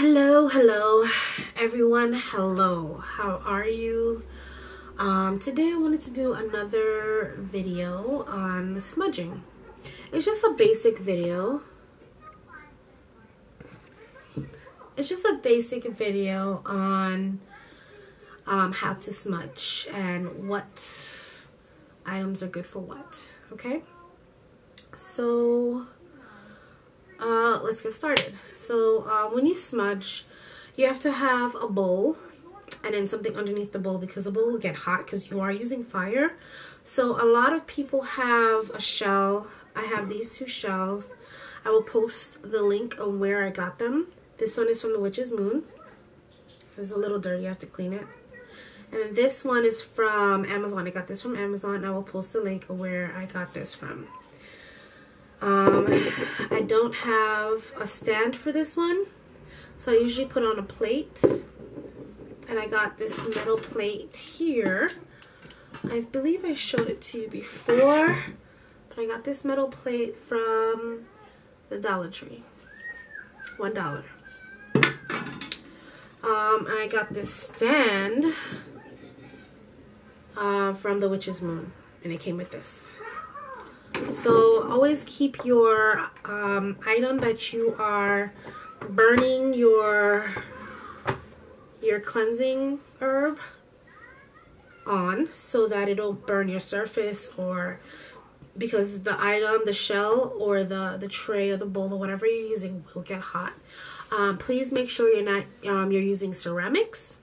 Hello everyone. Hello, how are you? Today I wanted to do another video on smudging. It's just a basic video. On how to smudge and what items are good for what. Okay, so let's get started. So when you smudge, you have to have a bowl and then something underneath the bowl because the bowl will get hot because you are using fire. So a lot of people have a shell. I have these two shells. I will post the link on where I got them. This one is from the Witch's Moon. It's a little dirty, you have to clean it. And then this one is from Amazon. I got this from Amazon. I will post the link of where I got this from. I don't have a stand for this one, so I usually put on a plate, and I got this metal plate here. I believe I showed it to you before, but I got this metal plate from the Dollar Tree, $1. And I got this stand from the Witch's Moon, and it came with this. So always keep your item that you are burning your cleansing herb on, so that it don't burn your surface, or because the item, the shell or the tray or the bowl or whatever you're using will get hot. Please make sure you're not you're using ceramics,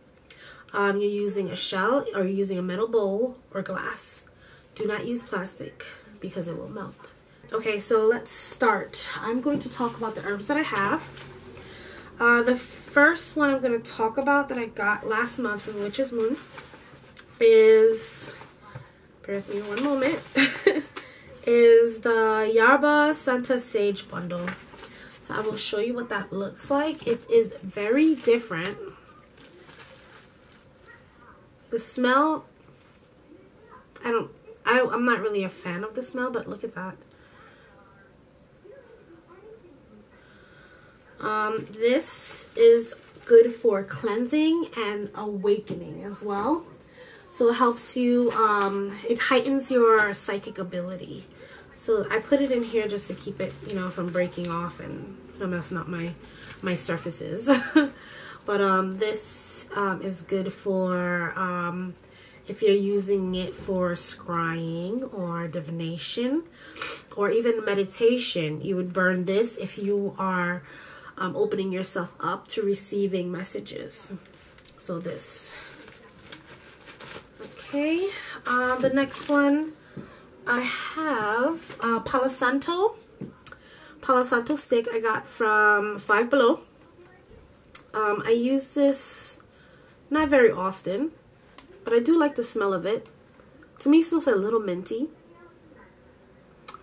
you're using a shell, or you're using a metal bowl or glass. Do not use plastic because it will melt. Okay, so let's start. I'm going to talk about the herbs that I have. The first one I'm going to talk about that I got last month from Witch's Moon is, bear with me one moment, is the Yerba Santa Sage Bundle. So I will show you what that looks like. It is very different. The smell, I'm not really a fan of the smell, but look at that. This is good for cleansing and awakening as well. So it helps you, it heightens your psychic ability. So I put it in here just to keep it, from breaking off and messing up my surfaces. But this is good for if you're using it for scrying or divination or even meditation. You would burn this if you are opening yourself up to receiving messages. So this. Okay, the next one I have Palo Santo stick I got from Five Below. I use this not very often, but I do like the smell of it. To me, it smells a little minty.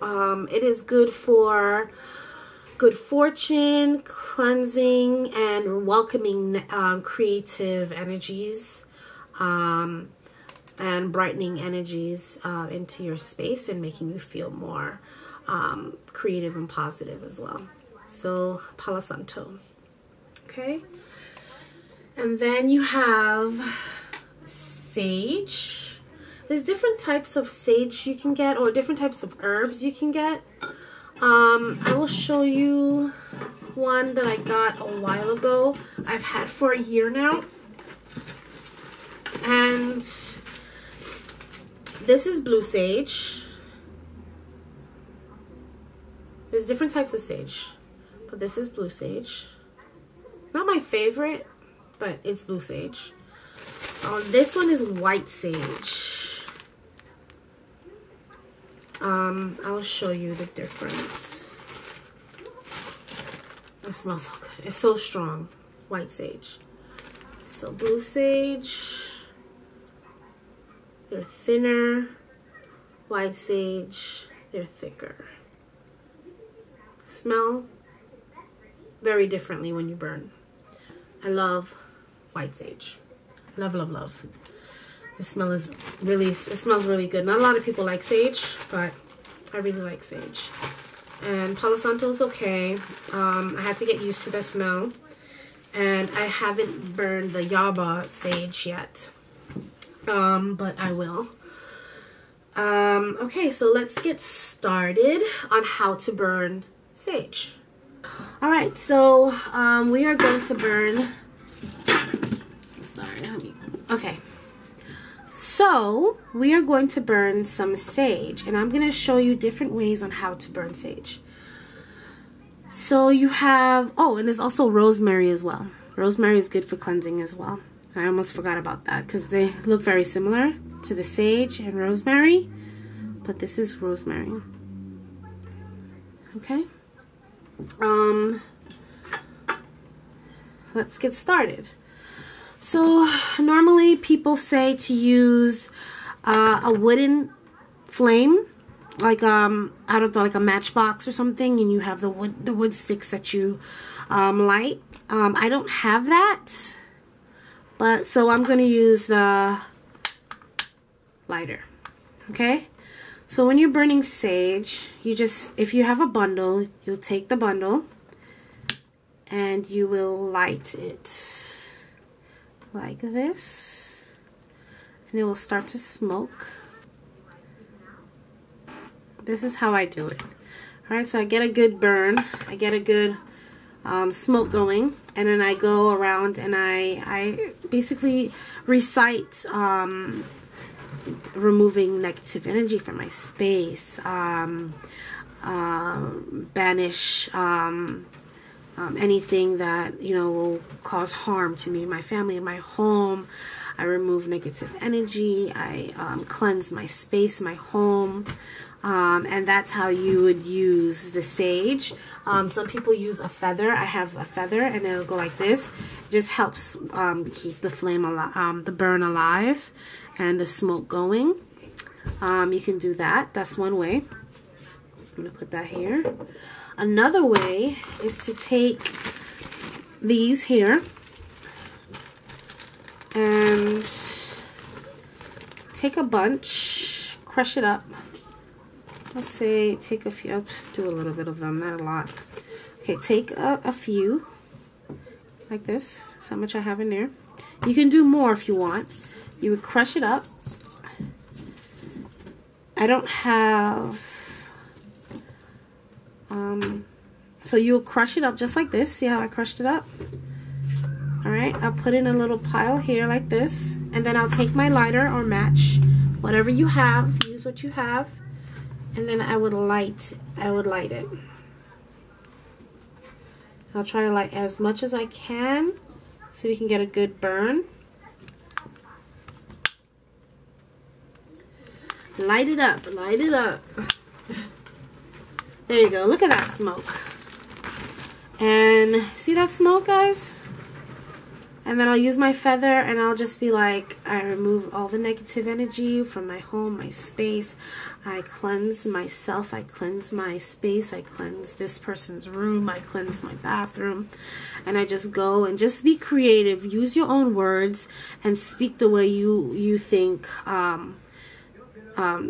It is good for good fortune, cleansing, and welcoming creative energies, and brightening energies into your space and making you feel more creative and positive as well. So Palo Santo. Okay. And then you have sage. There's different types of sage you can get, or different types of herbs you can get. I will show you one that I got a while ago. I've had for a year now. And this is blue sage. There's different types of sage, but this is blue sage. Not my favorite, but it's blue sage. This one is white sage. I'll show you the difference. It smells so good. It's so strong. White sage. So blue sage, they're thinner. White sage, they're thicker. Smell very differently when you burn. I love white sage. Love, love, love. The smell is really, it smells really good. Not a lot of people like sage, but I really like sage. And Palo Santo is okay. I had to get used to the smell. And I haven't burned the Yaba sage yet, but I will. Okay, so let's get started on how to burn sage. All right, so we are going to burn. Okay, so we are going to burn some sage, and I'm going to show you different ways on how to burn sage. So you have, oh, and there's also rosemary as well. Rosemary is good for cleansing as well. I almost forgot about that because they look very similar to the sage and rosemary, but this is rosemary. Okay. Let's get started. So normally people say to use a wooden flame, like out of like a matchbox or something, and you have the wood sticks that you light. I don't have that, but so I'm going to use the lighter. Okay, so when you're burning sage, you just, if you have a bundle, you'll take the bundle and you will light it like this, and it will start to smoke. This is how I do it. Alright, so I get a good burn, I get a good smoke going, and then I go around and I basically recite removing negative energy from my space, banish anything that, you know, will cause harm to me and my family and my home. I remove negative energy, I cleanse my space, my home. And that's how you would use the sage. Some people use a feather. I have a feather, and it'll go like this. It just helps keep the flame alive, the burn alive, and the smoke going. You can do that. That's one way. I'm gonna put that here. Another way is to take these here and take a bunch, crush it up. Let's say take a few, I'll do a little bit of them, not a lot. Okay, take a few, like this. That's how much I have in there. You can do more if you want. You would crush it up. I don't have, so you'll crush it up just like this. See how I crushed it up? Alright, I'll put in a little pile here like this, and then I'll take my lighter or match, whatever you have, use what you have. And then I would light it. I'll try to light as much as I can so we can get a good burn. Light it up, light it up. There you go, look at that smoke. And see that smoke, guys? And then I'll use my feather and I'll just be like, I remove all the negative energy from my home, my space. I cleanse myself, I cleanse my space, I cleanse this person's room, I cleanse my bathroom. And I just go and just be creative. Use your own words and speak the way you think a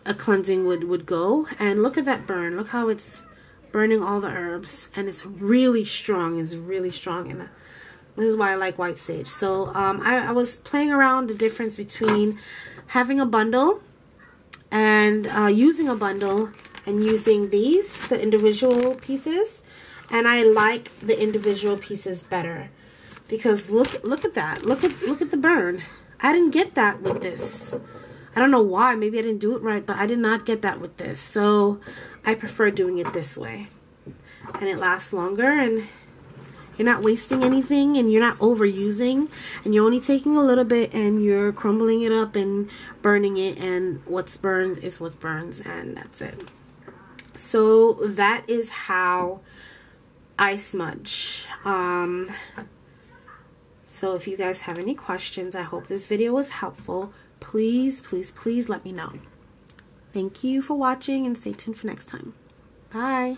cleansing would go. And look at that burn. Look how it's burning all the herbs. And it's really strong. It's really strong. And this is why I like white sage. So I was playing around the difference between having a bundle and using a bundle and using these, the individual pieces. And I like the individual pieces better because look at that. Look at the burn. I didn't get that with this. I don't know why. Maybe I didn't do it right, but I did not get that with this. So I prefer doing it this way. And it lasts longer, and you're not wasting anything, and you're not overusing, and you're only taking a little bit and you're crumbling it up and burning it, and what's burns is what burns, and that's it. So that is how I smudge. So if you guys have any questions, I hope this video was helpful. Please, please, please let me know. Thank you for watching, and stay tuned for next time. Bye.